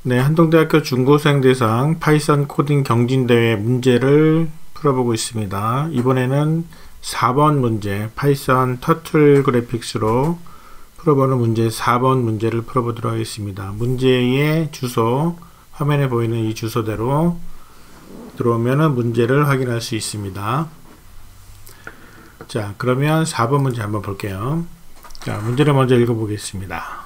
네, 한동대학교 중고생 대상 파이썬 코딩 경진대회 문제를 풀어보고 있습니다. 이번에는 4번 문제, 파이썬 터틀 그래픽스로 풀어보는 문제 4번 문제를 풀어보도록 하겠습니다. 문제의 주소, 화면에 보이는 이 주소대로 들어오면 문제를 확인할 수 있습니다. 자, 그러면 4번 문제 한번 볼게요. 자, 문제를 먼저 읽어보겠습니다.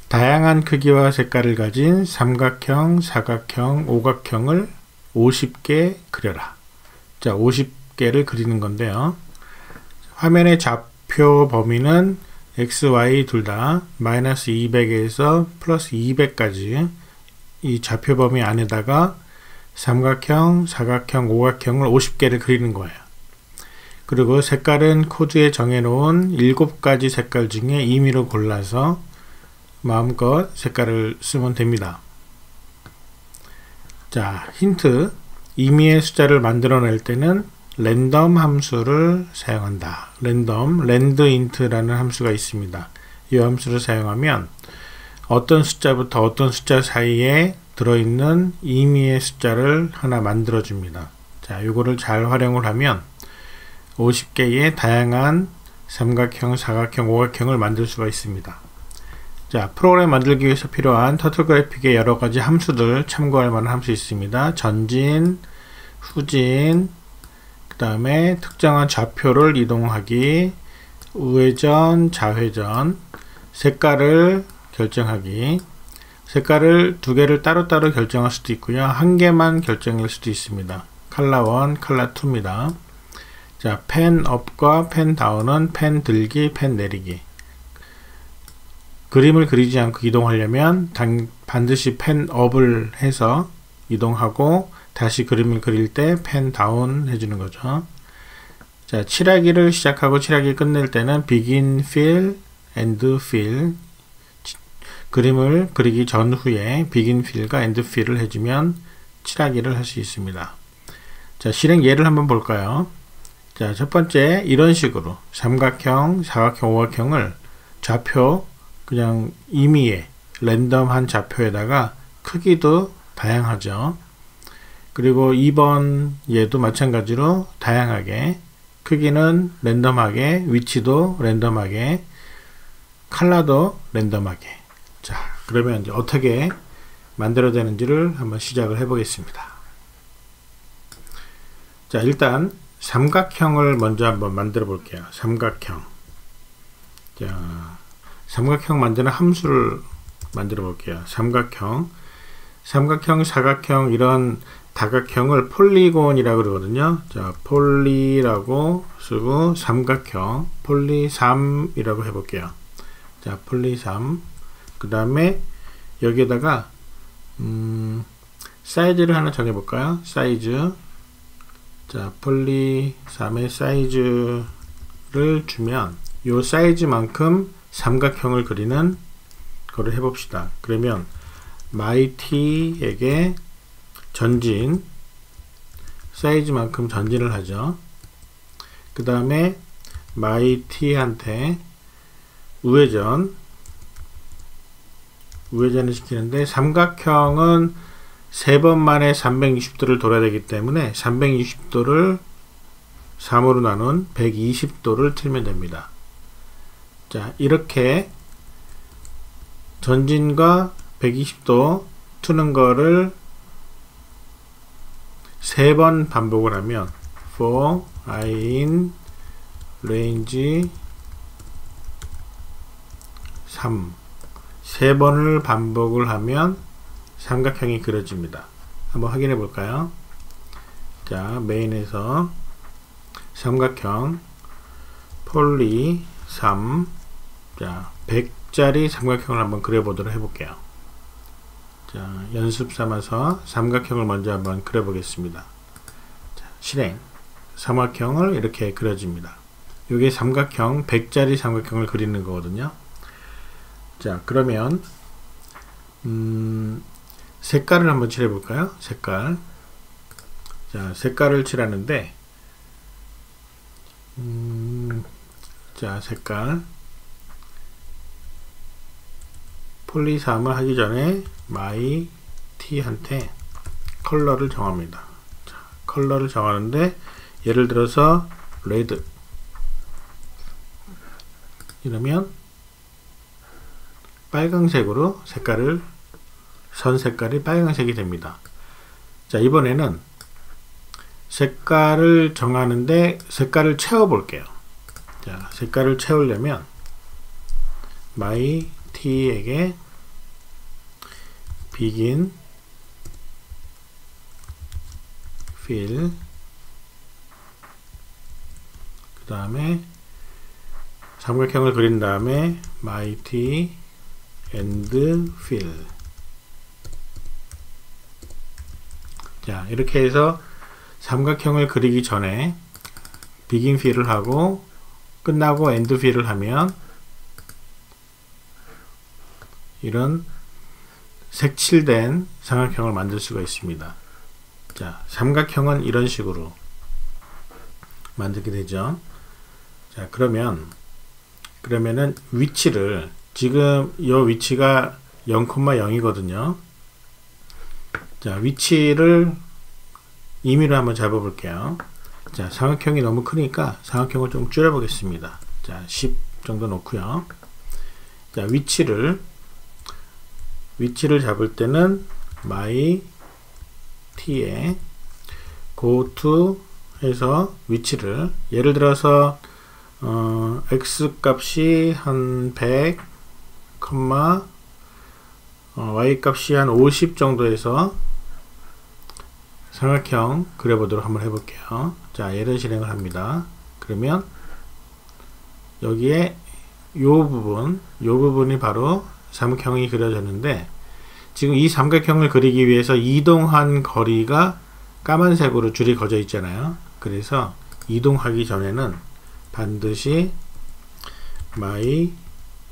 다양한 크기와 색깔을 가진 삼각형, 사각형, 오각형을 50개 그려라. 자, 50개를 그리는 건데요. 화면의 좌표 범위는 x, y 둘 다 마이너스 200에서 플러스 200까지 이 좌표 범위 안에다가 삼각형, 사각형, 오각형을 50개를 그리는 거예요. 그리고 색깔은 코드에 정해놓은 7가지 색깔 중에 임의로 골라서 마음껏 색깔을 쓰면 됩니다. 자, 힌트. 임의의 숫자를 만들어낼 때는 랜덤 함수를 사용한다. 랜드인트라는 함수가 있습니다. 이 함수를 사용하면 어떤 숫자부터 어떤 숫자 사이에 들어있는 임의의 숫자를 하나 만들어 줍니다. 자, 이거를 잘 활용을 하면 50개의 다양한 삼각형, 사각형, 오각형을 만들 수가 있습니다. 자, 프로그램 만들기 위해서 필요한 터틀 그래픽의 여러가지 함수들 참고할 만한 함수 있습니다. 전진, 후진, 그 다음에 특정한 좌표를 이동하기, 우회전, 좌회전, 색깔을 결정하기, 색깔을 두 개를 따로따로 결정할 수도 있고요. 한 개만 결정할 수도 있습니다. 컬러 1, 컬러 2입니다. 자, 펜 업과 펜 다운은 펜 들기, 펜 내리기. 그림을 그리지 않고 이동하려면 반드시 펜 업을 해서 이동하고 다시 그림을 그릴 때 펜 다운 해주는 거죠. 자, 칠하기를 시작하고 칠하기 끝낼 때는 begin fill, end fill. 그림을 그리기 전후에 begin fill과 end fill을 해주면 칠하기를 할 수 있습니다. 자, 실행 예를 한번 볼까요? 자, 첫 번째 이런 식으로 삼각형, 사각형, 오각형을 좌표 그냥 임의의 랜덤한 좌표에다가 크기도 다양하죠. 그리고 2번 얘도 마찬가지로 다양하게 크기는 랜덤하게, 위치도 랜덤하게, 컬러도 랜덤하게. 자, 그러면 이제 어떻게 만들어야 되는지를 한번 시작을 해 보겠습니다. 자, 일단 삼각형을 먼저 한번 만들어 볼게요. 삼각형. 자, 삼각형 만드는 함수를 만들어 볼게요. 삼각형, 사각형, 이런 다각형을 폴리곤이라고 그러거든요. 자, 폴리라고 쓰고 삼각형, 폴리3이라고 해볼게요. 자, 폴리3. 그 다음에 여기에다가 사이즈를 하나 정해볼까요? 사이즈. 자, 폴리3의 사이즈를 주면 요 사이즈만큼 삼각형을 그리는 거를 해봅시다. 그러면 myt에게 전진 사이즈만큼 전진을 하죠. 그 다음에 myt한테 우회전을 시키는데 삼각형은 3번 만에 360도를 돌아야 되기 때문에 360도를 3으로 나눈 120도를 틀면 됩니다. 자, 이렇게 전진과 120도 트는 거를 3번 반복을 하면 for I in range 3 3번을 반복을 하면 삼각형이 그려집니다. 한번 확인해 볼까요? 자, 메인에서 삼각형 폴리 3. 자, 100짜리 삼각형을 한번 그려보도록 해볼게요. 자, 연습 삼아서 삼각형을 먼저 한번 그려보겠습니다. 자, 실행. 삼각형을 이렇게 그려집니다. 이게 삼각형, 100짜리 삼각형을 그리는 거거든요. 자, 그러면 색깔을 한번 칠해볼까요? 색깔. 자, 색깔을 칠하는데 자, 색깔 폴리3을 하기 전에 my t한테 컬러를 정합니다. 자, 컬러를 정하는데 예를 들어서 레드 이러면 빨강색으로 선 색깔이 빨강색이 됩니다. 자, 이번에는 색깔을 정하는데 색깔을 채워 볼게요. 자, 색깔을 채우려면 my t에게 begin fill 그 다음에 삼각형을 그린 다음에 my t end fill. 자, 이렇게 해서 삼각형을 그리기 전에 begin fill을 하고 끝나고 end fill을 하면 이런 색칠된 삼각형을 만들 수가 있습니다. 자, 삼각형은 이런 식으로 만들게 되죠. 자, 그러면은 위치를 지금 이 위치가 0,0이거든요. 자, 위치를 임의로 한번 잡아 볼게요. 자, 삼각형이 너무 크니까 삼각형을 좀 줄여 보겠습니다. 자, 10 정도 놓고요. 자, 위치를 잡을 때는 my t에 go to 해서 위치를 예를 들어서 x 값이 한 100, y 값이 한 50 정도에서 삼각형 그려보도록 한번 해볼게요. 자, 얘를 실행을 합니다. 그러면 여기에 요 부분이 바로 삼각형이 그려졌는데 지금 이 삼각형을 그리기 위해서 이동한 거리가 까만색으로 줄이 그어져 있잖아요. 그래서 이동하기 전에는 반드시 my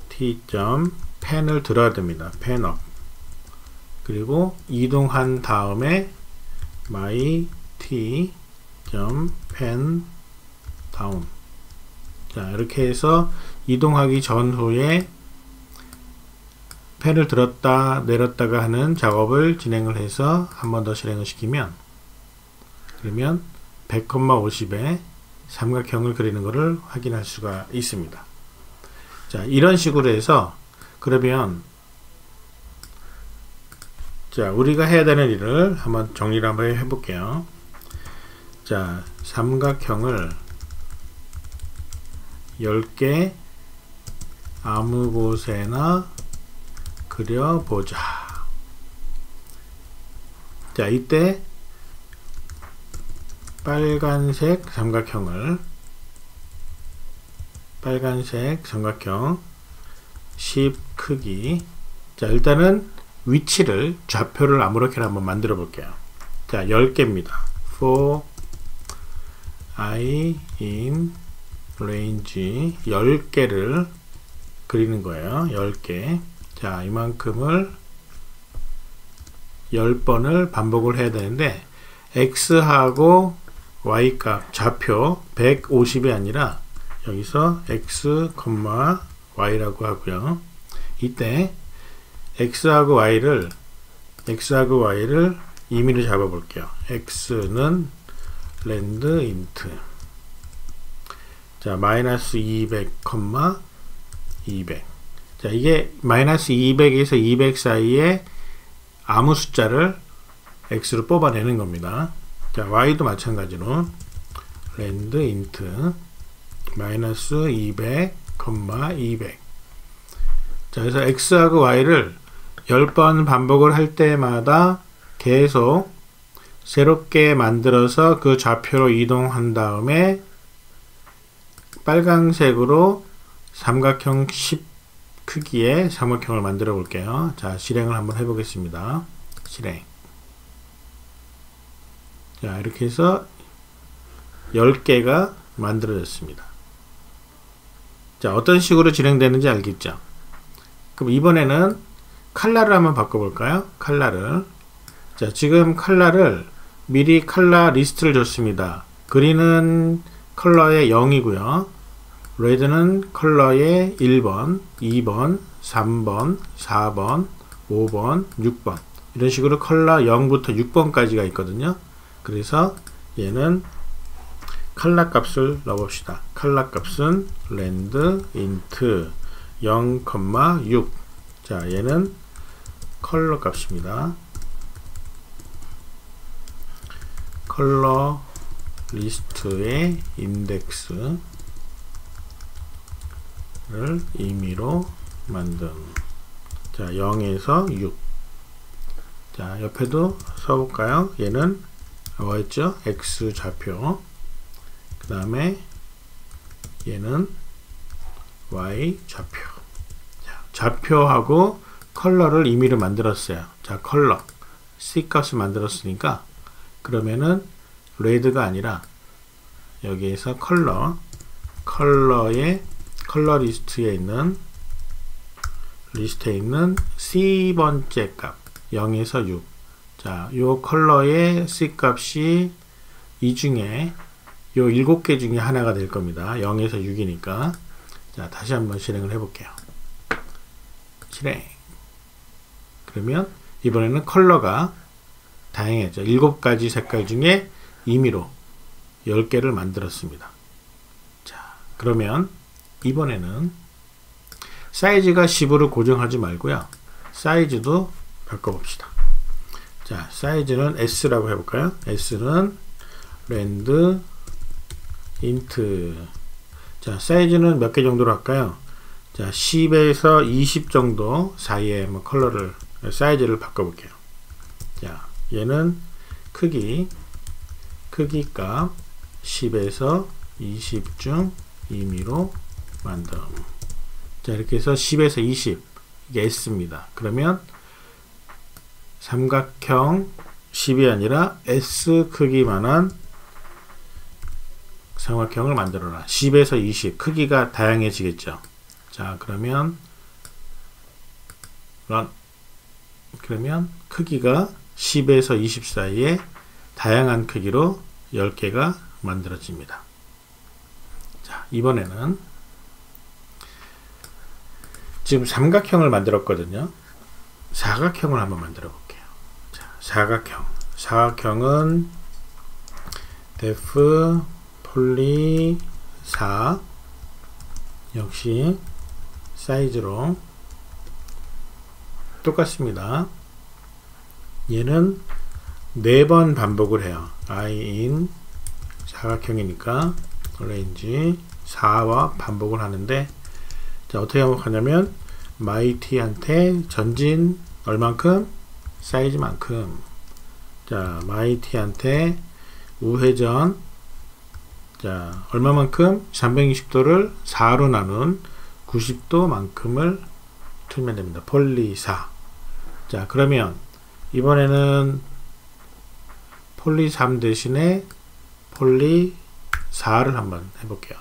t.pen을 들어야 됩니다. pen up. 그리고 이동한 다음에 my t.pen down. 자, 이렇게 해서 이동하기 전후에 펜을 들었다 내렸다가 하는 작업을 진행을 해서 한 번 더 실행을 시키면 그러면 100,50에 삼각형을 그리는 것을 확인할 수가 있습니다. 자, 이런 식으로 해서 그러면 자, 우리가 해야 되는 일을 한번 정리를 한번 해볼게요. 자, 삼각형을 10개 아무 곳에나 그려보자. 자, 이때 빨간색 삼각형 10 크기. 자, 일단은 위치를 좌표를 아무렇게나 한번 만들어 볼게요. 자, 10개입니다. for I in range 10개를 그리는 거예요. 10개. 자, 이만큼을 10번을 반복을 해야 되는데 x하고 y값 좌표 150이 아니라 여기서 x, y라고 하고요. 이때 x하고 y를 임의로 잡아 볼게요. x는 land int. 자, 마이너스 200, 200. 자, 이게 마이너스 200에서 200 사이에 아무 숫자를 x로 뽑아내는 겁니다. 자, y도 마찬가지로 land int 마이너스 200, 200. 자, 그래서 x하고 y를 10번 반복을 할 때마다 계속 새롭게 만들어서 그 좌표로 이동한 다음에 빨강색으로 삼각형 10 크기의 삼각형을 만들어 볼게요. 자, 실행을 한번 해보겠습니다. 실행. 자, 이렇게 해서 10개가 만들어졌습니다. 자, 어떤 식으로 진행되는지 알겠죠? 그럼 이번에는 컬러를 한번 바꿔볼까요? 컬러를. 자, 지금 컬러를 미리 컬러 리스트를 줬습니다. 그린은 컬러의 0이고요. 레드는 컬러의 1번, 2번, 3번, 4번, 5번, 6번 이런 식으로 컬러 0부터 6번까지가 있거든요. 그래서 얘는 컬러 값을 넣어봅시다. 컬러 값은 랜드 인트 0,6. 자, 얘는 컬러 값입니다. 컬러 리스트의 인덱스를 임의로 만듦. 자, 0에서 6. 자, 옆에도 써볼까요? 얘는 뭐였죠? X 좌표. 그 다음에 얘는 Y 좌표. 자, 좌표하고 컬러를 임의로 만들었어요. 자, 컬러. C 값을 만들었으니까 그러면은 레드가 아니라 여기에서 컬러의 컬러 리스트에 있는 C번째 값 0에서 6. 자, 요 컬러의 C 값이 이 중에 요 7개 중에 하나가 될 겁니다. 0에서 6이니까. 자, 다시 한번 실행을 해 볼게요. 실행. 그러면 이번에는 컬러가 다양해져. 7가지 색깔 중에 임의로 10개를 만들었습니다. 자, 그러면 이번에는 사이즈가 10으로 고정하지 말고요. 사이즈도 바꿔봅시다. 자, 사이즈는 S라고 해볼까요? S는 랜드 인트. 자, 사이즈는 몇 개 정도로 할까요? 자, 10에서 20 정도 사이에 컬러를, 사이즈를 바꿔볼게요. 자, 얘는 크기 값 10에서 20 중 임의로 만듦. 자, 이렇게 해서 10에서 20 이게 S입니다. 그러면 삼각형 10이 아니라 S 크기만한 삼각형을 만들어라. 10에서 20 크기가 다양해지겠죠. 자, 그러면 run. 그러면 크기가 10에서 20 사이에 다양한 크기로 10개가 만들어집니다. 자, 이번에는 지금 삼각형을 만들었거든요. 사각형을 한번 만들어 볼게요. 자, 사각형은 def poly 4 역시 사이즈로 똑같습니다. 얘는 4번 반복을 해요. in 사각형이니까 range 4와 반복을 하는데, 자, 어떻게 하냐면 myt한테 전진 얼만큼? 사이즈만큼. 자, myt한테 우회전, 자, 얼마만큼? 360도를 4로 나눈 90도 만큼을 틀면 됩니다. 폴리 4. 자, 그러면 이번에는 폴리 3 대신에 폴리 4를 한번 해볼게요.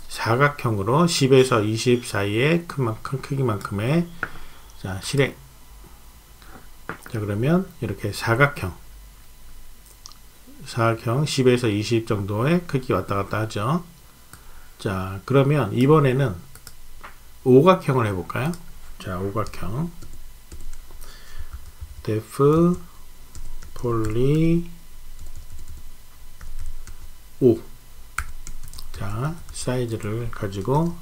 사각형으로 10에서 20 사이에 큰 크기만큼의, 자, 실행. 자, 그러면 이렇게 사각형 10에서 20 정도의 크기 왔다 갔다 하죠. 자, 그러면 이번에는 오각형을 해볼까요? 자, 오각형 def poly 5. 자, 사이즈를 가지고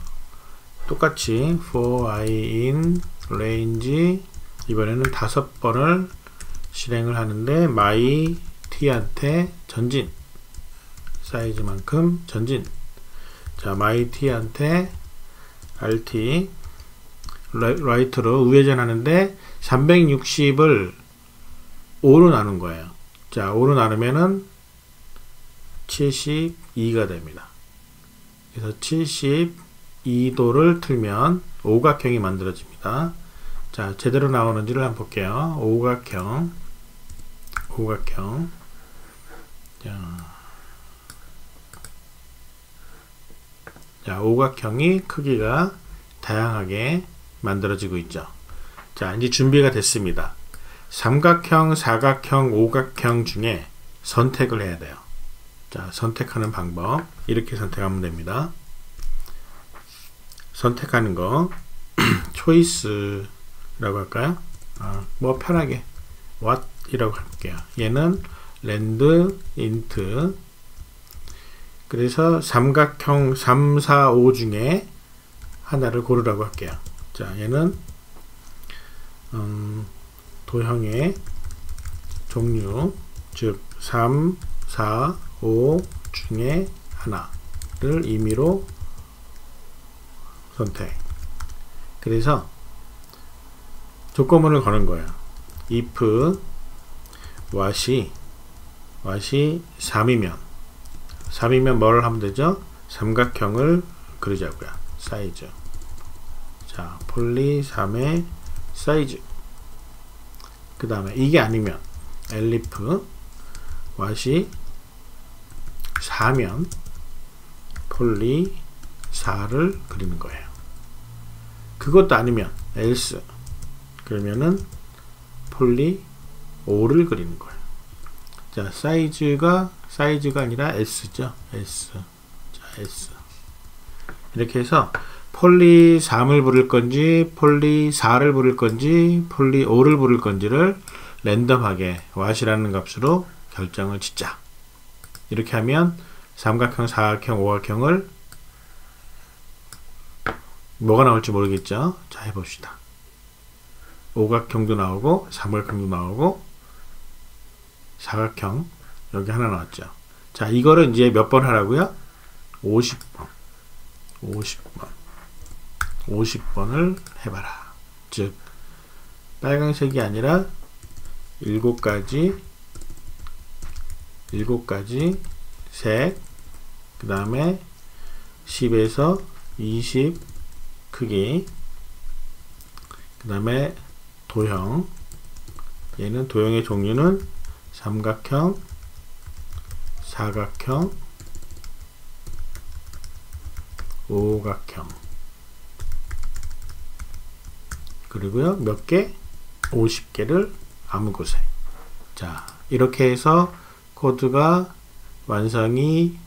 똑같이 for I in range 이번에는 5번을 실행을 하는데 my t한테 전진 사이즈만큼 전진. 자, my t한테 rt right로 우회전하는데 360을 5로 나눈 거예요. 자, 5로 나누면은 72가 됩니다. 그래서 72도를 틀면 오각형이 만들어집니다. 자, 제대로 나오는지를 한번 볼게요. 오각형. 자, 오각형이 크기가 다양하게 만들어지고 있죠. 자, 이제 준비가 됐습니다. 삼각형, 사각형, 오각형 중에 선택을 해야 돼요. 자, 선택하는 방법 이렇게 선택하면 됩니다. 선택하는 거 초이스라고 할까요? 뭐 편하게 what 이라고 할게요. 얘는 랜드 인트. 그래서 삼각형 3, 4, 5 중에 하나를 고르라고 할게요. 자, 얘는 도형의 종류, 즉 3, 4, 5 중에 하나를 임의로 선택. 그래서 조건문을 거는 거예요. if what이 3이면 뭐를 하면 되죠? 삼각형을 그리자고요. 사이즈. 자, 폴리 3의 사이즈. 그 다음에 이게 아니면 엘리프 what이 4면 폴리 4를 그리는 거예요. 그것도 아니면 else 그러면은 폴리 5를 그리는 거예요. 자, 사이즈가 아니라 s죠. s. 자, s. 이렇게 해서 폴리 3을 부를 건지 폴리 4를 부를 건지 폴리 5를 부를 건지를 랜덤하게 what이라는 값으로 결정을 짓자. 이렇게 하면 삼각형, 사각형, 오각형을 뭐가 나올지 모르겠죠. 자, 해봅시다. 오각형도 나오고 삼각형도 나오고 사각형 여기 하나 나왔죠. 자, 이거를 이제 몇 번 하라고요? 50번을 해봐라. 즉 빨간색이 아니라 7가지 색, 그 다음에 10에서 20 크기, 그 다음에 도형. 얘는 도형의 종류는 삼각형, 사각형, 오각형. 그리고요, 몇 개? 50개를 아무 곳에. 자, 이렇게 해서 코드가 완성이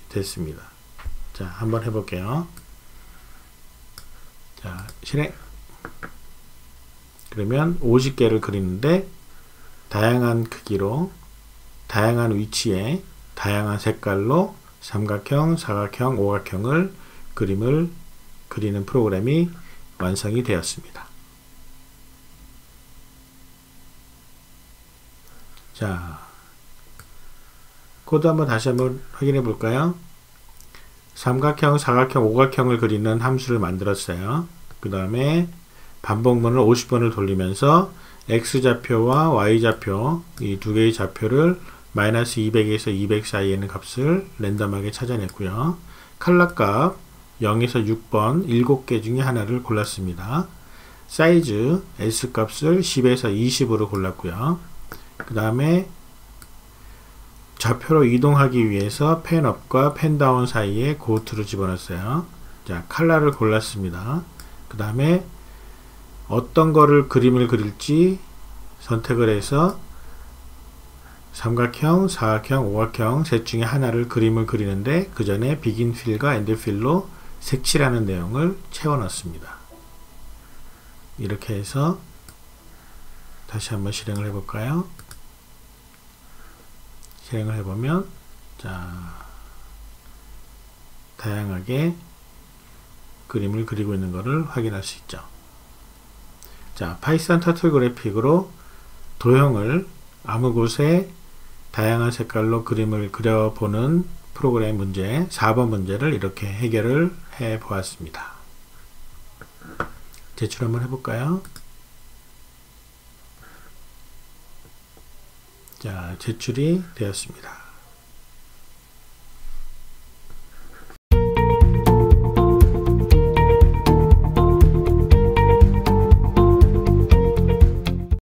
됐습니다. 자, 한번 해볼게요. 자, 실행. 그러면 50개를 그리는데 다양한 크기로, 다양한 위치에, 다양한 색깔로 삼각형, 사각형, 오각형을 그림을 그리는 프로그램이 완성이 되었습니다. 자, 코드 다시 한번 확인해 볼까요? 삼각형, 사각형, 오각형을 그리는 함수를 만들었어요. 그 다음에 반복문을 50번을 돌리면서 x좌표와 y좌표 이 두 개의 좌표를 마이너스 200에서 200 사이에 있는 값을 랜덤하게 찾아냈고요. 컬러값 0에서 6번 7개 중에 하나를 골랐습니다. 사이즈 s값을 10에서 20으로 골랐고요. 그 다음에 좌표로 이동하기 위해서 펜업과 펜다운 사이에 고트를 집어넣었어요. 자, 컬러를 골랐습니다. 그 다음에 어떤 거를 그림을 그릴지 선택을 해서 삼각형, 사각형, 오각형 셋 중에 하나를 그림을 그리는데 그 전에 begin fill과 end fill로 색칠하는 내용을 채워 넣습니다. 이렇게 해서 다시 한번 실행을 해볼까요? 실행을 해보면 자, 다양하게 그림을 그리고 있는 것을 확인할 수 있죠. 자, 파이썬 터틀 그래픽으로 도형을 아무 곳에 다양한 색깔로 그림을 그려보는 프로그램 문제 4번 문제를 이렇게 해결을 해 보았습니다. 제출 한번 해볼까요? 자, 제출이 되었습니다.